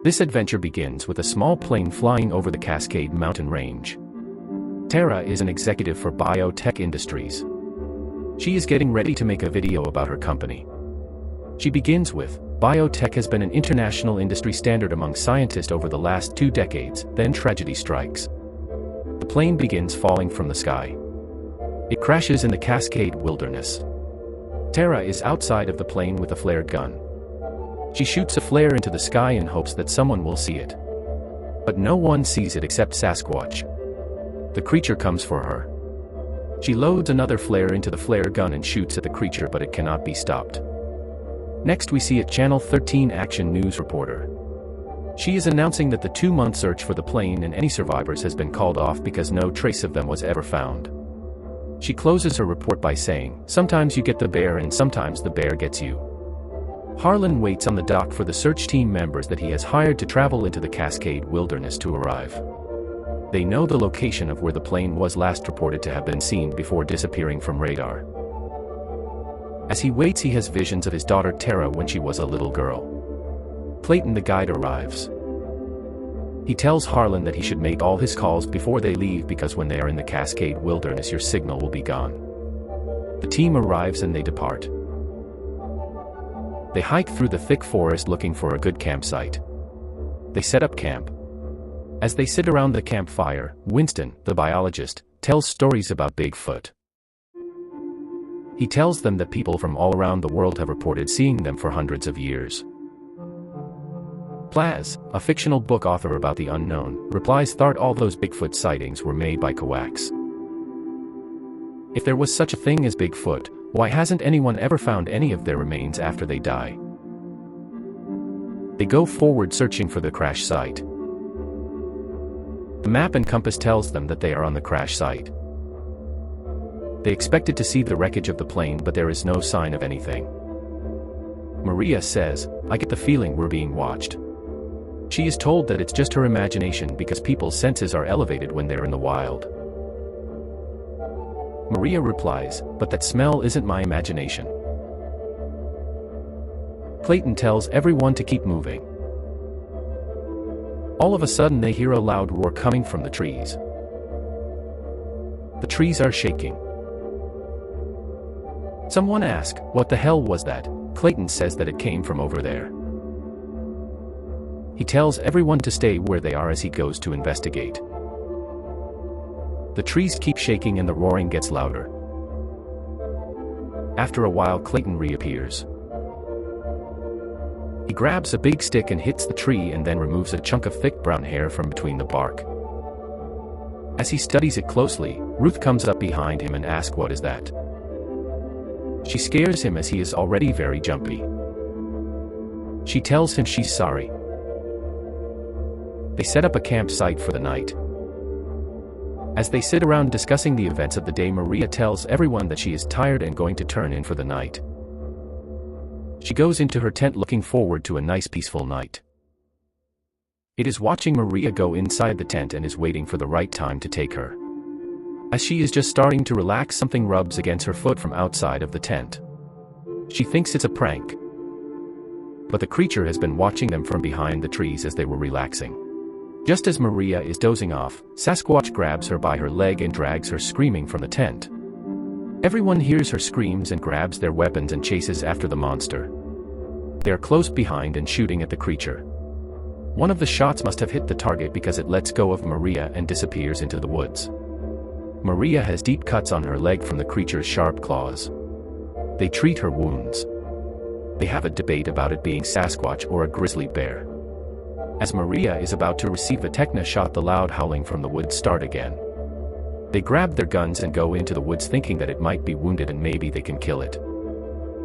This adventure begins with a small plane flying over the Cascade mountain range. Tara is an executive for biotech industries. She is getting ready to make a video about her company. She begins with, "Biotech has been an international industry standard among scientists over the last 2 decades, then tragedy strikes." The plane begins falling from the sky. It crashes in the Cascade wilderness. Tara is outside of the plane with a flared gun. She shoots a flare into the sky in hopes that someone will see it. But no one sees it except Sasquatch. The creature comes for her. She loads another flare into the flare gun and shoots at the creature, but it cannot be stopped. Next we see a Channel 13 action news reporter. She is announcing that the 2-month search for the plane and any survivors has been called off because no trace of them was ever found. She closes her report by saying, "Sometimes you get the bear and sometimes the bear gets you." Harlan waits on the dock for the search team members that he has hired to travel into the Cascade wilderness to arrive. They know the location of where the plane was last reported to have been seen before disappearing from radar. As he waits, he has visions of his daughter Tara when she was a little girl. Clayton the guide arrives. He tells Harlan that he should make all his calls before they leave because when they are in the Cascade wilderness your signal will be gone. The team arrives and they depart. They hike through the thick forest looking for a good campsite. They set up camp. As they sit around the campfire, Winston, the biologist, tells stories about Bigfoot. He tells them that people from all around the world have reported seeing them for hundreds of years. Plaz, a fictional book author about the unknown, replies thought all those Bigfoot sightings were made by coax. If there was such a thing as Bigfoot, why hasn't anyone ever found any of their remains after they die? They go forward searching for the crash site. The map and compass tells them that they are on the crash site. They expected to see the wreckage of the plane, but there is no sign of anything. Maria says, "I get the feeling we're being watched." She is told that it's just her imagination because people's senses are elevated when they're in the wild. Maria replies, "But that smell isn't my imagination." Clayton tells everyone to keep moving. All of a sudden they hear a loud roar coming from the trees. The trees are shaking. Someone asks, "What the hell was that?" Clayton says that it came from over there. He tells everyone to stay where they are as he goes to investigate. The trees keep shaking and the roaring gets louder. After a while Clayton reappears. He grabs a big stick and hits the tree and then removes a chunk of thick brown hair from between the bark. As he studies it closely, Ruth comes up behind him and asks what is that. She scares him as he is already very jumpy. She tells him she's sorry. They set up a campsite for the night. As they sit around discussing the events of the day, Maria tells everyone that she is tired and going to turn in for the night. She goes into her tent looking forward to a nice peaceful night. It is watching Maria go inside the tent and is waiting for the right time to take her. As she is just starting to relax, something rubs against her foot from outside of the tent. She thinks it's a prank. But the creature has been watching them from behind the trees as they were relaxing. Just as Maria is dozing off, Sasquatch grabs her by her leg and drags her screaming from the tent. Everyone hears her screams and grabs their weapons and chases after the monster. They are close behind and shooting at the creature. One of the shots must have hit the target because it lets go of Maria and disappears into the woods. Maria has deep cuts on her leg from the creature's sharp claws. They treat her wounds. They have a debate about it being Sasquatch or a grizzly bear. As Maria is about to receive a tetanus shot, the loud howling from the woods start again. They grab their guns and go into the woods thinking that it might be wounded and maybe they can kill it.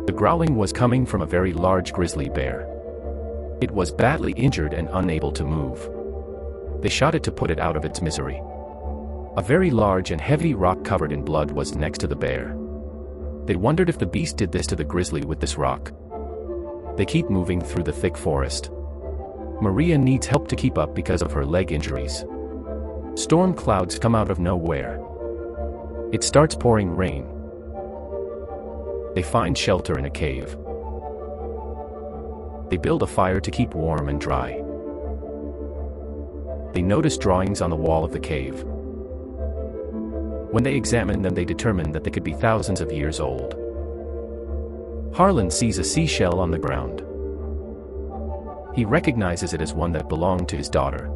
The growling was coming from a very large grizzly bear. It was badly injured and unable to move. They shot it to put it out of its misery. A very large and heavy rock covered in blood was next to the bear. They wondered if the beast did this to the grizzly with this rock. They keep moving through the thick forest. Maria needs help to keep up because of her leg injuries. Storm clouds come out of nowhere. It starts pouring rain. They find shelter in a cave. They build a fire to keep warm and dry. They notice drawings on the wall of the cave. When they examine them, they determine that they could be thousands of years old. Harlan sees a seashell on the ground. He recognizes it as one that belonged to his daughter.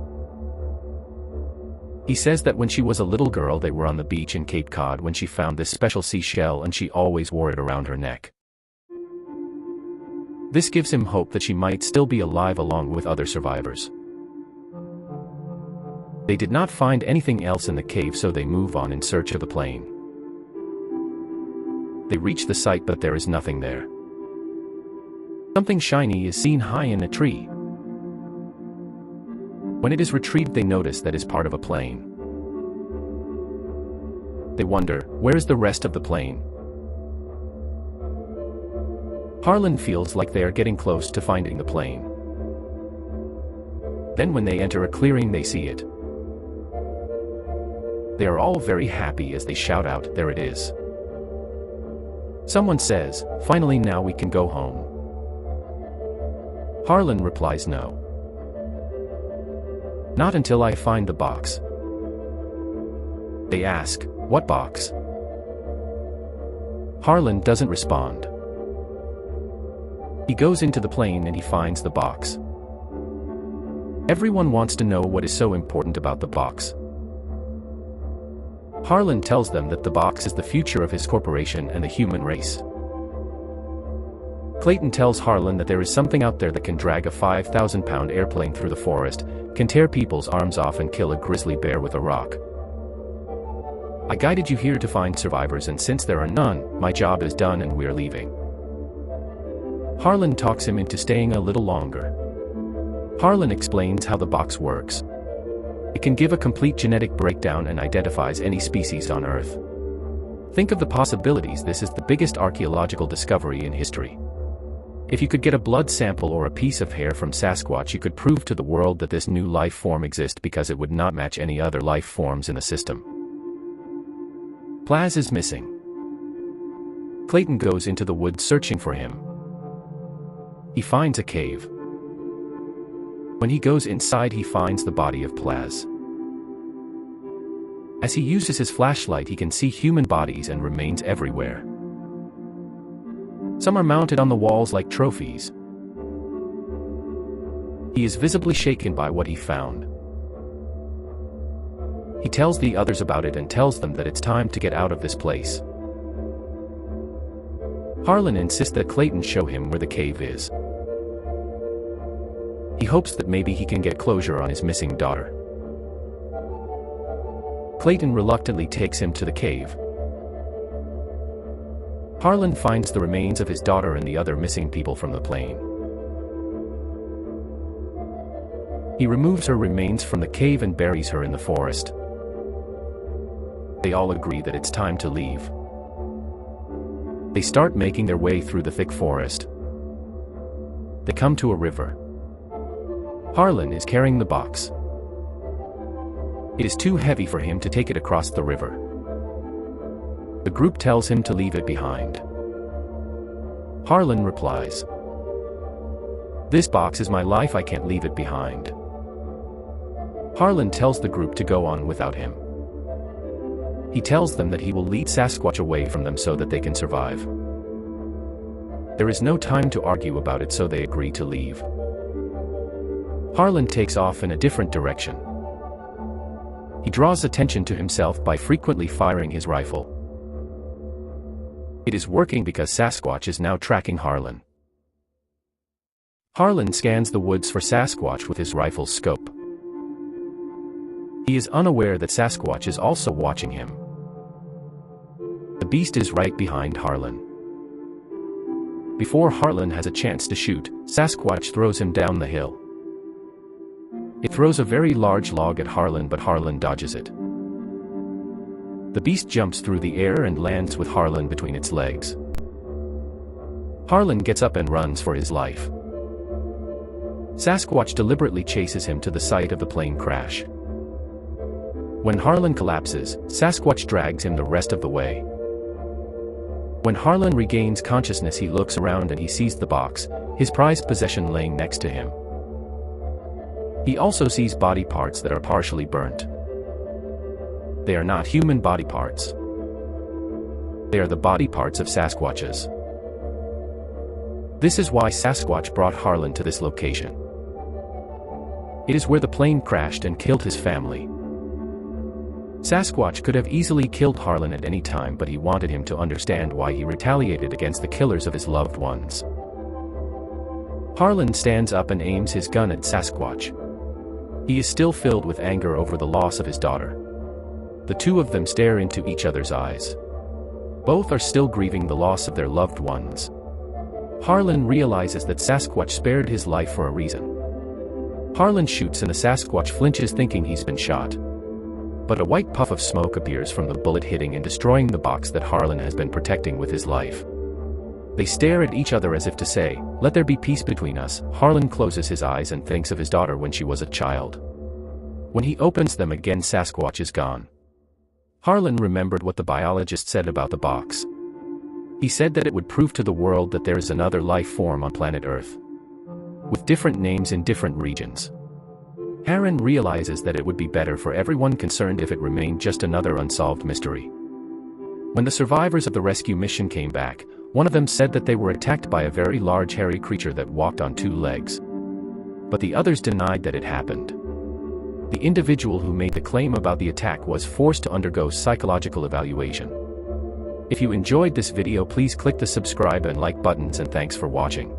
He says that when she was a little girl, they were on the beach in Cape Cod when she found this special seashell, and she always wore it around her neck. This gives him hope that she might still be alive along with other survivors. They did not find anything else in the cave, so they move on in search of the plane. They reach the site, but there is nothing there. Something shiny is seen high in a tree. When it is retrieved, they notice that it is part of a plane. They wonder, where is the rest of the plane? Harlan feels like they are getting close to finding the plane. Then when they enter a clearing, they see it. They are all very happy as they shout out, "There it is." Someone says, "Finally, now we can go home." Harlan replies, "No. Not until I find the box." They ask, "What box?" Harlan doesn't respond. He goes into the plane and he finds the box. Everyone wants to know what is so important about the box. Harlan tells them that the box is the future of his corporation and the human race. Clayton tells Harlan that there is something out there that can drag a 5,000-pound airplane through the forest, can tear people's arms off and kill a grizzly bear with a rock. "I guided you here to find survivors, and since there are none, my job is done and we're leaving." Harlan talks him into staying a little longer. Harlan explains how the box works. It can give a complete genetic breakdown and identifies any species on Earth. Think of the possibilities. This is the biggest archaeological discovery in history. If you could get a blood sample or a piece of hair from Sasquatch, you could prove to the world that this new life form exists, because it would not match any other life forms in the system. Plaz is missing. Clayton goes into the woods searching for him. He finds a cave. When he goes inside, he finds the body of Plaz. As he uses his flashlight, he can see human bodies and remains everywhere. Some are mounted on the walls like trophies. He is visibly shaken by what he found. He tells the others about it and tells them that it's time to get out of this place. Harlan insists that Clayton show him where the cave is. He hopes that maybe he can get closure on his missing daughter. Clayton reluctantly takes him to the cave. Harlan finds the remains of his daughter and the other missing people from the plane. He removes her remains from the cave and buries her in the forest. They all agree that it's time to leave. They start making their way through the thick forest. They come to a river. Harlan is carrying the box. It is too heavy for him to take it across the river. The group tells him to leave it behind. Harlan replies, "This box is my life, I can't leave it behind." Harlan tells the group to go on without him. He tells them that he will lead Sasquatch away from them so that they can survive. There is no time to argue about it, so they agree to leave. Harlan takes off in a different direction. He draws attention to himself by frequently firing his rifle. It is working because Sasquatch is now tracking Harlan. Harlan scans the woods for Sasquatch with his rifle's scope. He is unaware that Sasquatch is also watching him. The beast is right behind Harlan. Before Harlan has a chance to shoot, Sasquatch throws him down the hill. It throws a very large log at Harlan, but Harlan dodges it. The beast jumps through the air and lands with Harlan between its legs. Harlan gets up and runs for his life. Sasquatch deliberately chases him to the site of the plane crash. When Harlan collapses, Sasquatch drags him the rest of the way. When Harlan regains consciousness, he looks around and he sees the box, his prized possession, laying next to him. He also sees body parts that are partially burnt. They are not human body parts. They are the body parts of Sasquatches. This is why Sasquatch brought Harlan to this location. It is where the plane crashed and killed his family. Sasquatch could have easily killed Harlan at any time, but he wanted him to understand why he retaliated against the killers of his loved ones. Harlan stands up and aims his gun at Sasquatch. He is still filled with anger over the loss of his daughter. The two of them stare into each other's eyes. Both are still grieving the loss of their loved ones. Harlan realizes that Sasquatch spared his life for a reason. Harlan shoots and the Sasquatch flinches, thinking he's been shot. But a white puff of smoke appears from the bullet, hitting and destroying the box that Harlan has been protecting with his life. They stare at each other as if to say, "Let there be peace between us." Harlan closes his eyes and thinks of his daughter when she was a child. When he opens them again, Sasquatch is gone. Harlan remembered what the biologist said about the box. He said that it would prove to the world that there is another life form on planet Earth, with different names in different regions. Harlan realizes that it would be better for everyone concerned if it remained just another unsolved mystery. When the survivors of the rescue mission came back, one of them said that they were attacked by a very large hairy creature that walked on 2 legs. But the others denied that it happened. The individual who made the claim about the attack was forced to undergo psychological evaluation. If you enjoyed this video, please click the subscribe and like buttons, and thanks for watching.